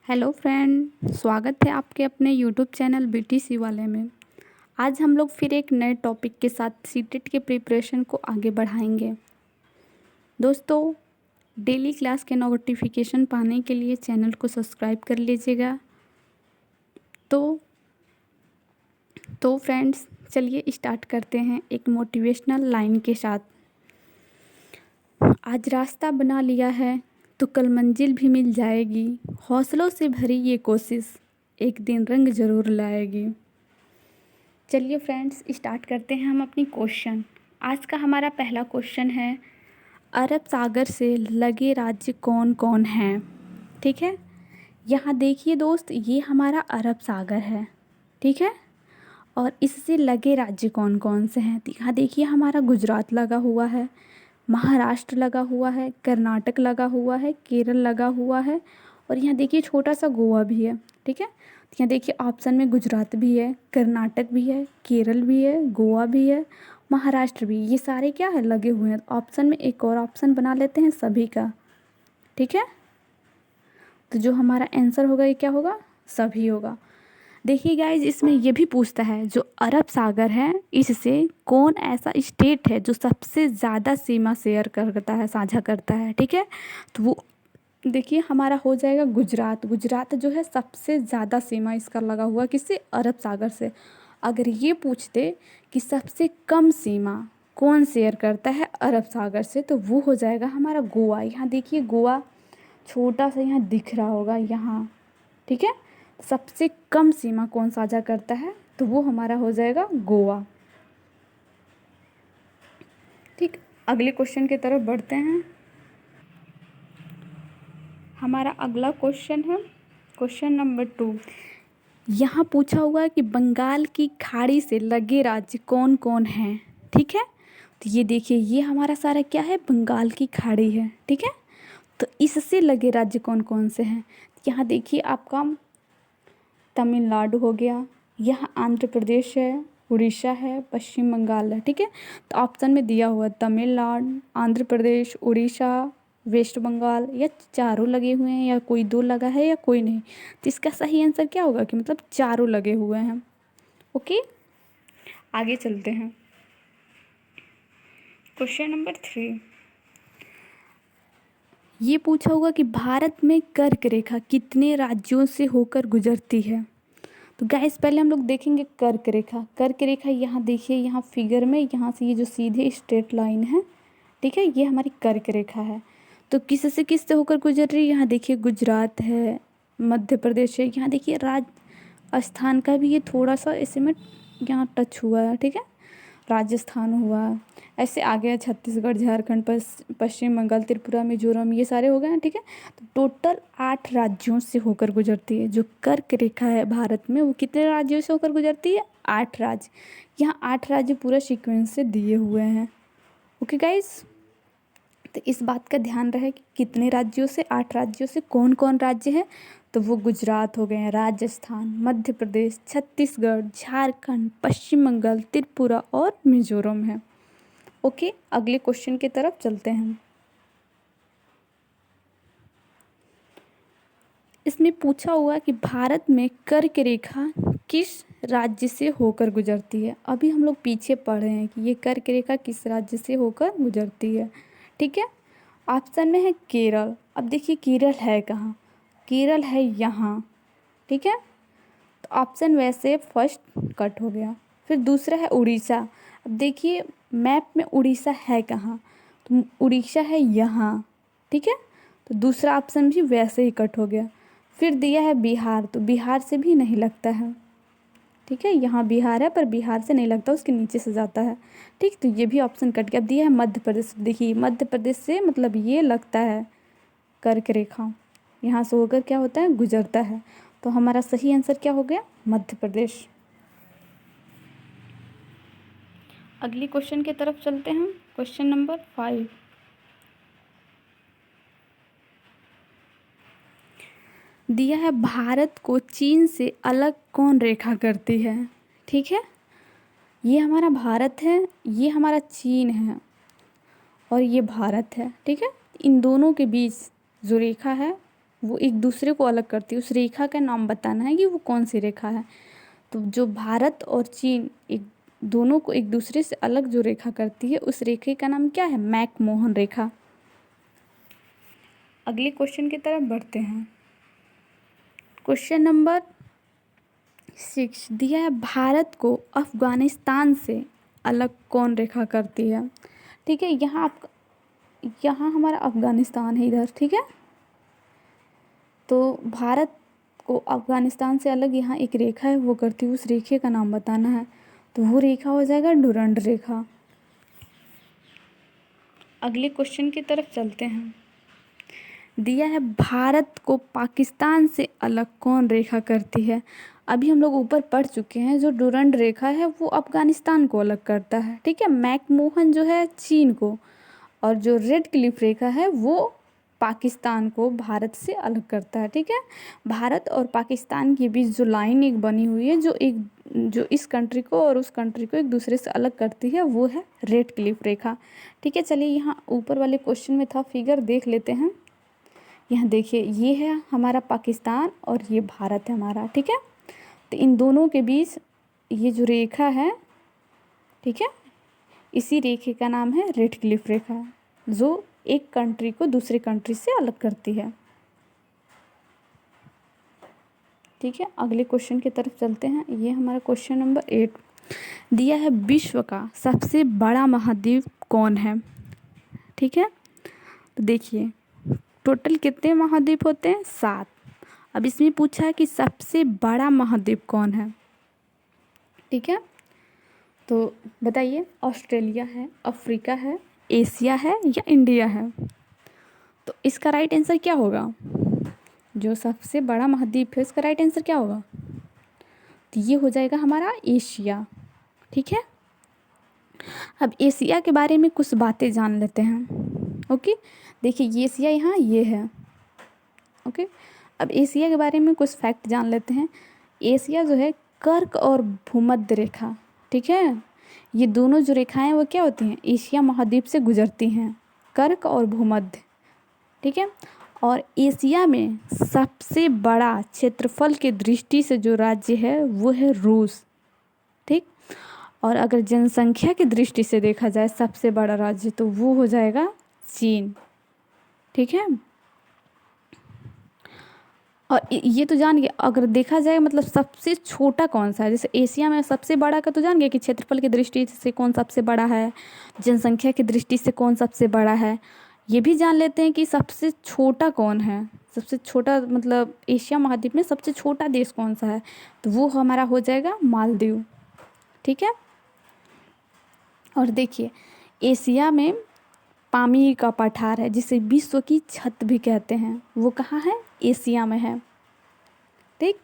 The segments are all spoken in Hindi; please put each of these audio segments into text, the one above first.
हेलो फ्रेंड, स्वागत है आपके अपने यूट्यूब चैनल बीटीसी वाले में। आज हम लोग फिर एक नए टॉपिक के साथ सीटेट के प्रिपरेशन को आगे बढ़ाएंगे। दोस्तों, डेली क्लास के नोटिफिकेशन पाने के लिए चैनल को सब्सक्राइब कर लीजिएगा। तो फ्रेंड्स, चलिए स्टार्ट करते हैं एक मोटिवेशनल लाइन के साथ। आज रास्ता बना लिया है तो कल मंजिल भी मिल जाएगी। हौसलों से भरी ये कोशिश एक दिन रंग ज़रूर लाएगी। चलिए फ्रेंड्स, स्टार्ट करते हैं हम अपनी क्वेश्चन। आज का हमारा पहला क्वेश्चन है, अरब सागर से लगे राज्य कौन कौन हैं। ठीक है, यहाँ देखिए दोस्त, ये हमारा अरब सागर है। ठीक है, और इससे लगे राज्य कौन कौन से हैं। यहाँ देखिए, हमारा गुजरात लगा हुआ है, महाराष्ट्र लगा हुआ है, कर्नाटक लगा हुआ है, केरल लगा हुआ है, और यहाँ देखिए छोटा सा गोवा भी है। ठीक है, तो यहाँ देखिए ऑप्शन में गुजरात भी है, कर्नाटक भी है, केरल भी है, गोवा भी है, महाराष्ट्र भी। ये सारे क्या है, लगे हुए हैं। ऑप्शन में एक और ऑप्शन बना लेते हैं सभी का। ठीक है, तो जो हमारा आंसर होगा ये क्या होगा, सभी होगा। देखिए गाइज, इसमें ये भी पूछता है जो अरब सागर है इससे कौन ऐसा स्टेट है जो सबसे ज़्यादा सीमा शेयर करता है, साझा करता है। ठीक है, तो वो देखिए हमारा हो जाएगा गुजरात। गुजरात जो है सबसे ज़्यादा सीमा इसका लगा हुआ किससे, अरब सागर से। अगर ये पूछते कि सबसे कम सीमा कौन शेयर करता है अरब सागर से, तो वो हो जाएगा हमारा गोवा। यहाँ देखिए गोवा छोटा सा यहाँ दिख रहा होगा यहाँ। ठीक है, सबसे कम सीमा कौन साझा करता है, तो वो हमारा हो जाएगा गोवा। ठीक, अगले क्वेश्चन की तरफ बढ़ते हैं। हमारा अगला क्वेश्चन है क्वेश्चन नंबर 2। यहाँ पूछा हुआ है कि बंगाल की खाड़ी से लगे राज्य कौन कौन हैं। ठीक है, तो ये देखिए, ये हमारा सारा क्या है, बंगाल की खाड़ी है। ठीक है, तो इससे लगे राज्य कौन कौन से हैं। यहाँ देखिए आपका तमिलनाडु हो गया, यहाँ आंध्र प्रदेश है, उड़ीसा है, पश्चिम बंगाल है। ठीक है, तो ऑप्शन में दिया हुआ तमिलनाडु, आंध्र प्रदेश, उड़ीसा, वेस्ट बंगाल, या चारों लगे हुए हैं, या कोई दो लगा है, या कोई नहीं। तो इसका सही आंसर क्या होगा कि मतलब चारों लगे हुए हैं। ओके, आगे चलते हैं। क्वेश्चन नंबर 3, ये पूछा हुआ कि भारत में कर्क रेखा कितने राज्यों से होकर गुजरती है। तो गाइस, पहले हम लोग देखेंगे कर्क रेखा। कर्क रेखा यहाँ देखिए, यहाँ फिगर में यहाँ से ये जो सीधे स्ट्रेट लाइन है, ठीक है, ये हमारी कर्क रेखा है। तो किस से होकर गुजर रही है, यहाँ देखिए गुजरात है, मध्य प्रदेश है, यहाँ देखिए राजस्थान का भी ये थोड़ा सा ऐसे में यहाँ टच हुआ है। ठीक है, राजस्थान हुआ, ऐसे आगे है छत्तीसगढ़, झारखंड, पश्चिम बंगाल, त्रिपुरा, मिजोरम, ये सारे हो गए हैं। ठीक है, तो टोटल 8 राज्यों से होकर गुजरती है। जो कर्क रेखा है भारत में, वो कितने राज्यों से होकर गुजरती है, 8 राज्य। यहाँ 8 राज्य पूरा सीक्वेंस से दिए हुए हैं। ओके गाइज, तो इस बात का ध्यान रहे कि कितने राज्यों से, 8 राज्यों से। कौन कौन राज्य है, तो वो गुजरात हो गए हैं, राजस्थान, मध्य प्रदेश, छत्तीसगढ़, झारखंड, पश्चिम बंगाल, त्रिपुरा और मिजोरम है। ओके, अगले क्वेश्चन की तरफ चलते हैं। इसमें पूछा हुआ कि भारत में कर्क रेखा किस राज्य से होकर गुजरती है। अभी हम लोग पीछे पढ़ रहे हैं कि ये कर्क रेखा किस राज्य से होकर गुजरती है। ठीक है, ऑप्शन में है केरल। अब देखिए केरल है कहाँ, केरल है यहाँ। ठीक है, तो ऑप्शन वैसे फर्स्ट कट हो गया। फिर दूसरा है उड़ीसा। अब देखिए मैप में उड़ीसा है कहाँ, तो उड़ीसा है यहाँ। ठीक है, तो दूसरा ऑप्शन भी वैसे ही कट हो गया। फिर दिया है बिहार, तो बिहार से भी नहीं लगता है। ठीक है, यहाँ बिहार है पर बिहार से नहीं लगता, उसके नीचे से जाता है। ठीक, तो ये भी ऑप्शन कट गया। अब दिया है मध्य प्रदेश। देखिए मध्य प्रदेश से मतलब ये लगता है कर्क रेखा, यहाँ से होकर क्या होता है, गुजरता है। तो हमारा सही आंसर क्या हो गया, मध्य प्रदेश। अगली क्वेश्चन की तरफ चलते हैं। क्वेश्चन नंबर 5, दिया है भारत को चीन से अलग कौन रेखा करती है। ठीक है, ये हमारा भारत है, ये हमारा चीन है, और ये भारत है। ठीक है, इन दोनों के बीच जो रेखा है वो एक दूसरे को अलग करती है, उस रेखा का नाम बताना है कि वो कौन सी रेखा है। तो जो भारत और चीन एक दोनों को एक दूसरे से अलग जो रेखा करती है उस रेखे का नाम क्या है? मैकमोहन रेखा। अगले क्वेश्चन की तरफ बढ़ते हैं। क्वेश्चन नंबर 6 दिया है, भारत को अफगानिस्तान से अलग कौन रेखा करती है? ठीक है, यहाँ हमारा अफगानिस्तान है इधर, ठीक है। तो भारत को अफगानिस्तान से अलग यहाँ एक रेखा है वो करती है, उस रेखे का नाम बताना है। तो वो रेखा हो जाएगा डुरंड रेखा। अगले क्वेश्चन की तरफ चलते हैं। दिया है, भारत को पाकिस्तान से अलग कौन रेखा करती है? अभी हम लोग ऊपर पढ़ चुके हैं, जो डुरंड रेखा है वो अफगानिस्तान को अलग करता है, ठीक है। मैकमोहन जो है चीन को, और जो रेड क्लिफ रेखा है वो पाकिस्तान को भारत से अलग करता है, ठीक है। भारत और पाकिस्तान के बीच जो लाइन एक बनी हुई है जो इस कंट्री को और उस कंट्री को एक दूसरे से अलग करती है वो है रेड क्लिफ रेखा, ठीक है। चलिए यहाँ ऊपर वाले क्वेश्चन में था फिगर देख लेते हैं। यहाँ देखिए, ये है हमारा पाकिस्तान और ये भारत है हमारा, ठीक है। तो इन दोनों के बीच ये जो रेखा है, ठीक है, इसी रेखे का नाम है रेड क्लिफ रेखा, जो एक कंट्री को दूसरे कंट्री से अलग करती है, ठीक है। अगले क्वेश्चन की तरफ चलते हैं। ये हमारा क्वेश्चन नंबर 8 दिया है, विश्व का सबसे बड़ा महाद्वीप कौन है? ठीक है, तो देखिए टोटल कितने महाद्वीप होते हैं? 7। अब इसमें पूछा है कि सबसे बड़ा महाद्वीप कौन है, ठीक है। तो बताइए, ऑस्ट्रेलिया है, अफ्रीका है, एशिया है या इंडिया है? तो इसका राइट आंसर क्या होगा? जो सबसे बड़ा महाद्वीप है इसका राइट आंसर क्या होगा? तो ये हो जाएगा हमारा एशिया, ठीक है। अब एशिया के बारे में कुछ बातें जान लेते हैं। ओके, देखिए ये एशिया यहाँ ये है, ओके। अब एशिया के बारे में कुछ फैक्ट जान लेते हैं। एशिया जो है कर्क और भूमध्य रेखा, ठीक है, ये दोनों जो रेखाएं वो क्या होती हैं? एशिया महाद्वीप से गुजरती हैं, कर्क और भूमध्य, ठीक है। और एशिया में सबसे बड़ा क्षेत्रफल की दृष्टि से जो राज्य है वो है रूस, ठीक। और अगर जनसंख्या की दृष्टि से देखा जाए सबसे बड़ा राज्य तो वो हो जाएगा चीन, ठीक है। और ये तो जान गए, अगर देखा जाए मतलब सबसे छोटा कौन सा है, जैसे एशिया में सबसे बड़ा का तो जान गए कि क्षेत्रफल की दृष्टि से कौन सबसे बड़ा है, जनसंख्या की दृष्टि से कौन सबसे बड़ा है। ये भी जान लेते हैं कि सबसे छोटा कौन है, सबसे छोटा मतलब एशिया महाद्वीप में सबसे छोटा देश कौन सा है, तो वो हमारा हो जाएगा मालदीव, ठीक है। और देखिए एशिया में पामीर का पठार है जिसे विश्व की छत भी कहते हैं, वो कहाँ है? एशिया में है, ठीक।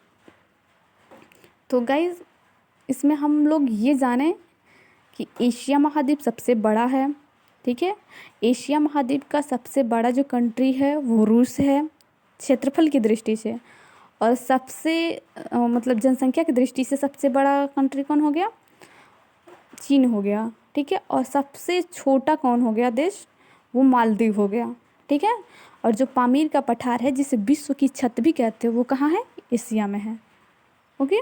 तो गाइज इसमें हम लोग ये जाने कि एशिया महाद्वीप सबसे बड़ा है, ठीक है। एशिया महाद्वीप का सबसे बड़ा जो कंट्री है वो रूस है क्षेत्रफल की दृष्टि से, और सबसे मतलब जनसंख्या की दृष्टि से सबसे बड़ा कंट्री कौन हो गया? चीन हो गया, ठीक है। और सबसे छोटा कौन हो गया देश? वो मालदीव हो गया, ठीक है। और जो पामीर का पठार है जिसे विश्व की छत भी कहते हैं वो कहाँ है? एशिया में है, ओके।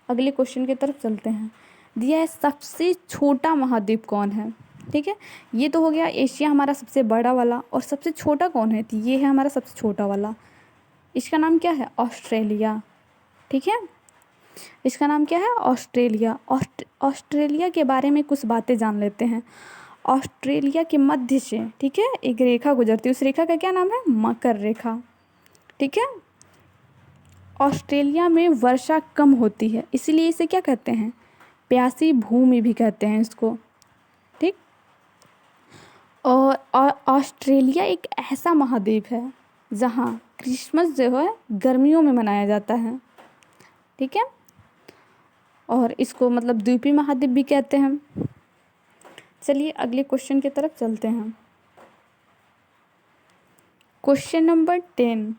अगले क्वेश्चन की तरफ चलते हैं। दिया है, सबसे छोटा महाद्वीप कौन है? ठीक है, ये तो हो गया एशिया हमारा सबसे बड़ा वाला, और सबसे छोटा कौन है? तो ये है हमारा सबसे छोटा वाला, इसका नाम क्या है? ऑस्ट्रेलिया, ठीक है। इसका नाम क्या है? ऑस्ट्रेलिया। ऑस्ट्रेलिया के बारे में कुछ बातें जान लेते हैं। ऑस्ट्रेलिया के मध्य से, ठीक है, एक रेखा गुजरती है, उस रेखा का क्या नाम है? मकर रेखा, ठीक है। ऑस्ट्रेलिया में वर्षा कम होती है इसलिए इसे क्या कहते हैं? प्यासी भूमि भी कहते हैं इसको, ठीक। और ऑस्ट्रेलिया एक ऐसा महाद्वीप है जहाँ क्रिसमस जो है गर्मियों में मनाया जाता है, ठीक है। और इसको मतलब द्वीपीय महाद्वीप भी कहते हैं। चलिए अगले क्वेश्चन की तरफ चलते हैं। क्वेश्चन नंबर 10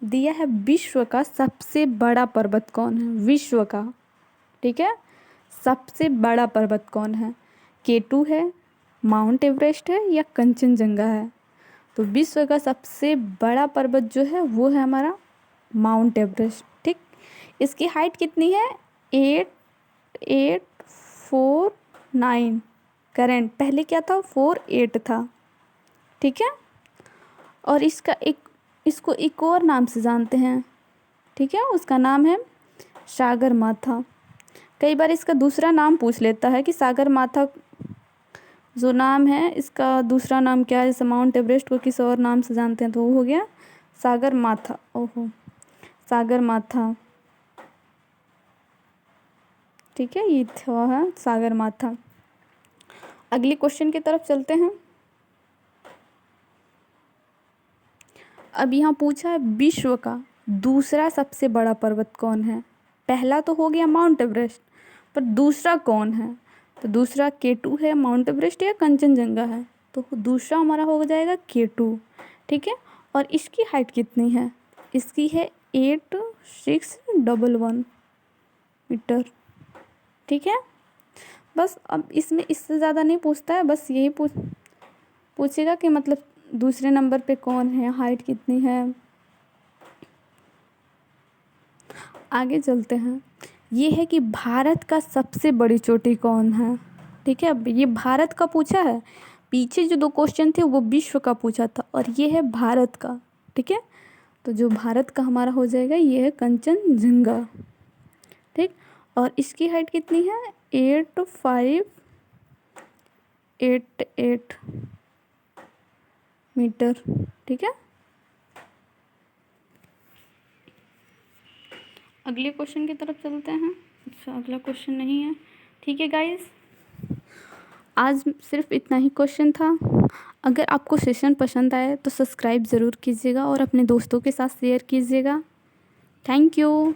दिया है, विश्व का सबसे बड़ा पर्वत कौन है? विश्व का, ठीक है, सबसे बड़ा पर्वत कौन है? K2 है, माउंट एवरेस्ट है या कंचनजंगा है? तो विश्व का सबसे बड़ा पर्वत जो है वो है हमारा माउंट एवरेस्ट। ठीक, इसकी हाइट कितनी है? 8849। करंट पहले क्या था? 48 था। ठीक है, और इसको एक और नाम से जानते हैं। ठीक है, उसका नाम है सागर माथा। कई बार इसका दूसरा नाम पूछ लेता है कि सागर माथा जो नाम है इसका दूसरा नाम क्या है। जैसे माउंट एवरेस्ट को किस और नाम से जानते हैं तो वो हो गया सागर माथा। ओहो, सागर माथा। ठीक है, ये था है सागर माथा। अगले क्वेश्चन की तरफ चलते हैं। अब यहाँ पूछा है विश्व का दूसरा सबसे बड़ा पर्वत कौन है। पहला तो हो गया माउंट एवरेस्ट, पर दूसरा कौन है? तो दूसरा K2 है, माउंट एवरेस्ट या कंचनजंगा है। तो दूसरा हमारा हो जाएगा K2। ठीक है, और इसकी हाइट कितनी है? इसकी है 8611 मीटर। ठीक है, बस अब इसमें इससे ज़्यादा नहीं पूछता है, बस यही पूछेगा कि मतलब दूसरे नंबर पे कौन है, हाइट कितनी है। आगे चलते हैं। ये है कि भारत का सबसे बड़ी चोटी कौन है। ठीक है, अब ये भारत का पूछा है। पीछे जो 2 क्वेश्चन थे वो विश्व का पूछा था, और ये है भारत का। ठीक है, तो जो भारत का हमारा हो जाएगा ये है कंचनजंगा। ठीक, और इसकी हाइट कितनी है? 8588 मीटर। ठीक है, अगले क्वेश्चन की तरफ चलते हैं। अच्छा, अगला क्वेश्चन नहीं है। ठीक है गाइस, आज सिर्फ इतना ही क्वेश्चन था। अगर आपको सेशन पसंद आए तो सब्सक्राइब ज़रूर कीजिएगा और अपने दोस्तों के साथ शेयर कीजिएगा। Thank you.